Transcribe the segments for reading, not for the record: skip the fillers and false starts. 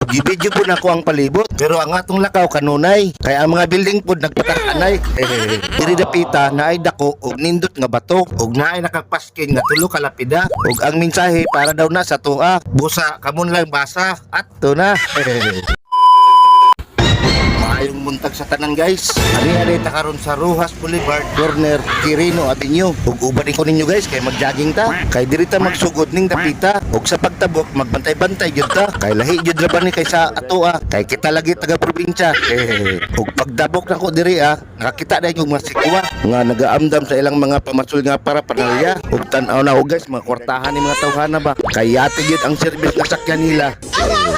Gibidyo po na ako ang palibot, pero ang atong lakaw kanunay. Kaya ang mga building po nagpatakanay. Diri dapita na ay dako og nindot nga bato, og naay nakapaskin nga tulo ka lapida, og ang mensahe para daw na sa tuwa. Busa kamon lang basa at to na. Maayong muntag sa tanan guys. Ari ta karon sa Rojas Boulevard, corner Quirino Avenue. Ug uban ko ninyo guys kay magjogging ta. Kay diri ta magsugod ning dapita, ug sa pagtabok magbantay-bantay gyud ta. Kay lahi gyud ra ba ni kay sa atoa. Kay kita lagi taga probinsya. Ug pagdabok na ko diri nakakita na yung mga sikwa nga nagaamdam sa ilang mga pamasul nga para panalya. Ug tan-aw na guys, mga kwartahan ni mga tawhana ba. Kay yate gyud ang service nga sakyan nila.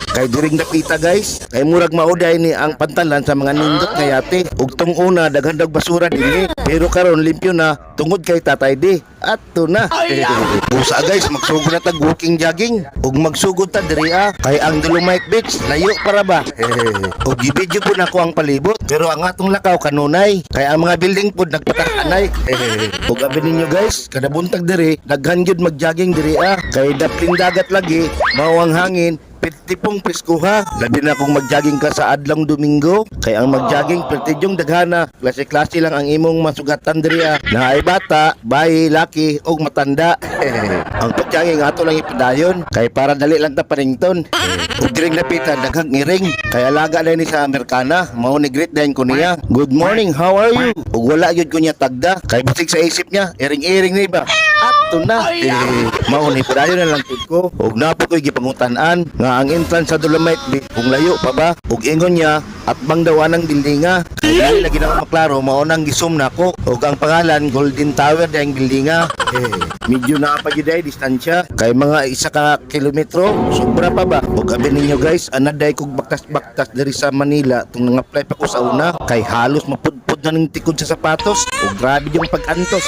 Kay diring dapita guys, kay murag mauday ni ang pantalan sa mga nindot nga yate. Ug tong una daghan dag basura dinhi, pero karon limpyo na tungod kay Tatay D. At to na. Busa guys, magsugod na tag walking jogging ug magsugod ta diri kay ang Dolomite Beach layo para ba. Ug gibidyo po na ako ang palibot, pero ang atong lakaw kanunay. Kay ang mga building po nagpatakanay. Ug abi ninyo guys, kada buntag diri daghan gyud magjogging diri kay dapling dagat lagi, mao ang hangin. Pitipong preskuha. Labi na kung magjogging ka sa adlang Domingo. Kay ang magjogging pertidyong daghana. Klase-klase lang ang imong masugatan diri na ay bata, bayi, laki, o matanda. Ang pagjogging ato lang ipadayon. Kay para dali lang ta parington. Ug diring napitan daghang iring. Kay alaga na ni sa Amerikana. Mao ni greet din ko niya. Good morning, how are you? Ug wala gyud ko niya tagda. Kay bisig sa isip niya, iring-iring ni ba? Ato na. Mao ni padayon na lang tud ko. Ug napo ko'y gipangutan-an nga ang entrance sa Dolomite Beach kung layo pa ba, ug ingon niya at bang daw anang bildinga. Dili lagi na maklaro, mao nang gisum nako ug ang pangalan Golden Tower dayang bildinga. Medyo na pa gyud ay distansya kay mga 1 ka kilometro, sobra pa ba. Ug abi ninyo guys, anaday kog baktas-baktas diri sa Manila tung nang-apply pa ko sa una kay halos mapudpud na ning tikod sa sapatos ug grabe yung pag-antos.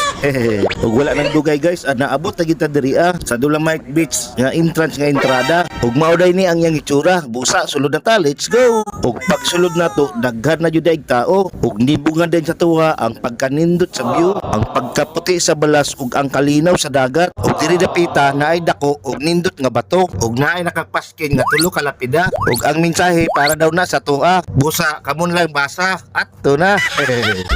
Ug wala nang dugay guys, naabot na kita diri sa Dolomite Beach nga entrance nga entrada. Ug mauday ni ang yang itsura. Busa sulod na ta, let's go. Ug pag sulod na to, daghan na jud ay tao. Ug nibungan din sa tuwa ang pagkanindot sa view, ang pagkaputi sa balas ug ang kalinaw sa dagat. Ug diri dapita na ay dako ug nindot nga bato, ug naay nakapaskin nga tulo ka lapida. Ug ang mensahe para daw na sa tuwa. Busa kamon lang basa at to na.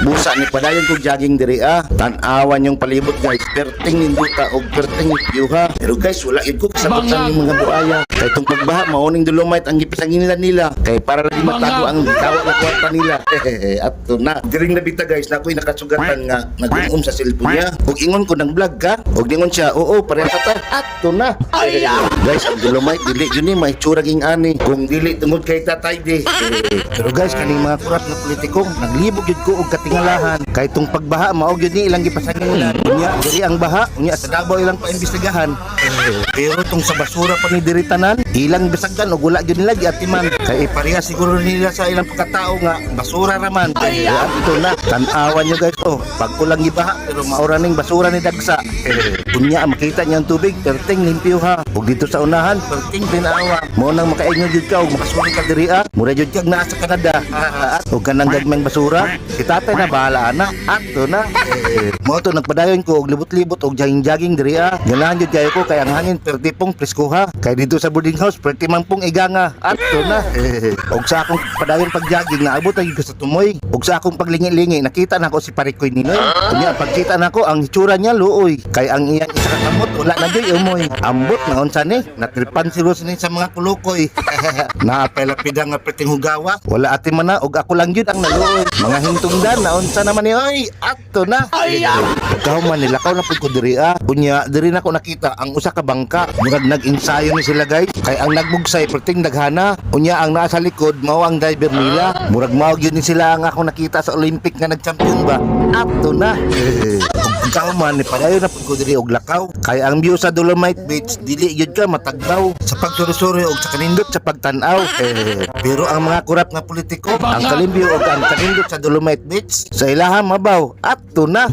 Busa ni padayon kog jogging diri tan-awan yung palibot guys. Perting ninduta ug perting view Pero guys, wala yun ko kasabot sa mga buaya. Kay itong pagbaha, mauning Dolomite ang gipasangin nila. Kay para di matago ang tawa na kwarta nila. At to na. Diring nabita guys, na ako'y nakasugatan nga nag-unom sa cellphone niya. Ug ingon ko ng vlog ka. Ug ningon siya, oo, pareha sa ta. At to na. Guys, ang Dolomite, dili yun eh, may tsura ging ani. Kung dili tungod kay Tatay D. Pero guys, kaning mga kurat na politiko, naglibog yun ko og katingalahan. Kay itong pagbaha, maog yun ni ilang gipasangin nila. Unya, diri ang baha. Unya, sa Davao ilang paimbestigahan. Pero itong sa basura pa ni diri tanan, ilang bisagan o wala gyud nila giatiman. Kay pareha siguro nila sa ilang pagkatao nga basura raman. Kaya ito na tan-awan nyo guys pag kulang gibaha pero maura ning basura ni dagsa. Kunya makita niya ang tubig perting limpyo ug dito sa unahan perting tinawa. Mo nang makaingon jud ka ug makasuli ka diri mura jud kag naa sa Canada. Ug kanang gagmang basura si tatay na bahala na. Ato na. Mo to nagpadayon ko og libot-libot og jogging diri ganahan jud kayo ko kay ang hangin pertipong preskuha. Kay dito sa boarding house perti man pong iganga. Ato na. Og sa akong padayon pag-jogging naabot ang sa tumoy. Og sa akong paglingi-lingi nakita nako si Parikoy Ninoy. Kunya pagkita nako ang hitsura niya luoy. Kay ang iyang isa ka kamot wala na joy umoy. Ambot na unsa ni? Natripan si Rose ni sa mga kulukoy. Naapelapida nga perting hugawa. Wala ati man na og ako lang gyud ang naluoy. Mga hintungdan na unsa naman ni oy. Ato na. Ikaw man nilakaw na pud ko diri Kunya diri nako nakita ang usa ka bangka. Murag nag-ensayo ni sila guys. Kay ang nagbugsay perting daghana. Unya ang nasa likod mao ang driver nila. Murag mao gyud ni sila ang ako nakita sa Olympic nga nag-champion ba. Ato na. Ikaw man ni padayon na pud ko diri og lakaw. Kay ang view sa Dolomite Beach dili gyud ka matagbaw sa pagsurusuri og sa kanindot sa pagtan-aw. Pero ang mga kurap nga politiko ang kalimbyo og ang kanindot sa Dolomite Beach sa ilaha mabaw. Ato na.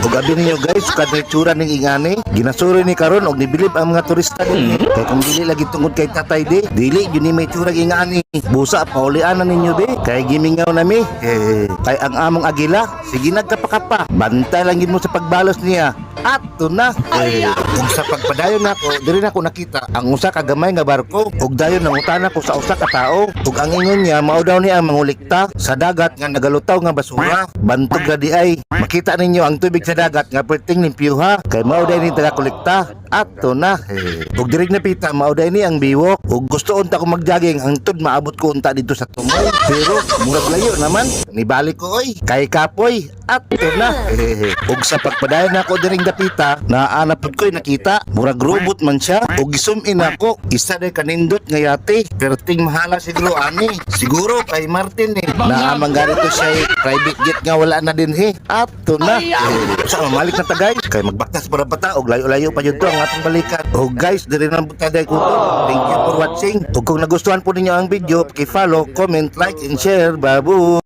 Ug abi ninyo guys kada tsura ning ingani ginasuri ni karon og nibilib ang mga turista din. Kay kung dili lagi tungod kay Tatay D, dili yun ni may tsura ingani. Busa paulian na ninyo be. Kay gimingaw nami. Kay ang among agila sige nagkapakapa. Bantay lang gid mo sa pagbalos niya. Ato na. Kung sa pagpadayon nako, diri na ko nakita ang usa ka gamay nga barko ug dayon nangutana ko sa usa ka tao ug ang ingon niya mao daw ni ang mangulikta sa dagat nga nagalutaw nga basura. Bantog na di ay. Makita ninyo ang tubig sa dagat nga perting limpyuha kay mao day ni taga-kolekta. Ato na. Ug diri napita mao day ni ang biwok ug gusto unta ko mag-jogging hangtod maabot ko unta dito sa tumoy. Pero murag layo naman. Nibalik ko oy. Kay kapoy. Ato na. Ug sa pagpadayon nako diring dapita, naanap pud ko'y nakita. Murag robot man siya. Ug zoom in ako. Isa day kanindot nga yate. Perting mahala siguro ani. Siguro kay Martin eh. Naamang ganito siya private jet nga wala na din he. Ato na. Sa mamalik na ta guys. Kay magbaktas para bata og layo-layo pa jud to ang atong balikan. O guys, diri na butaday ko to. Thank you for watching. Ug kung nagustuhan po ninyo ang video, paki-follow, comment, like, and share. Babu!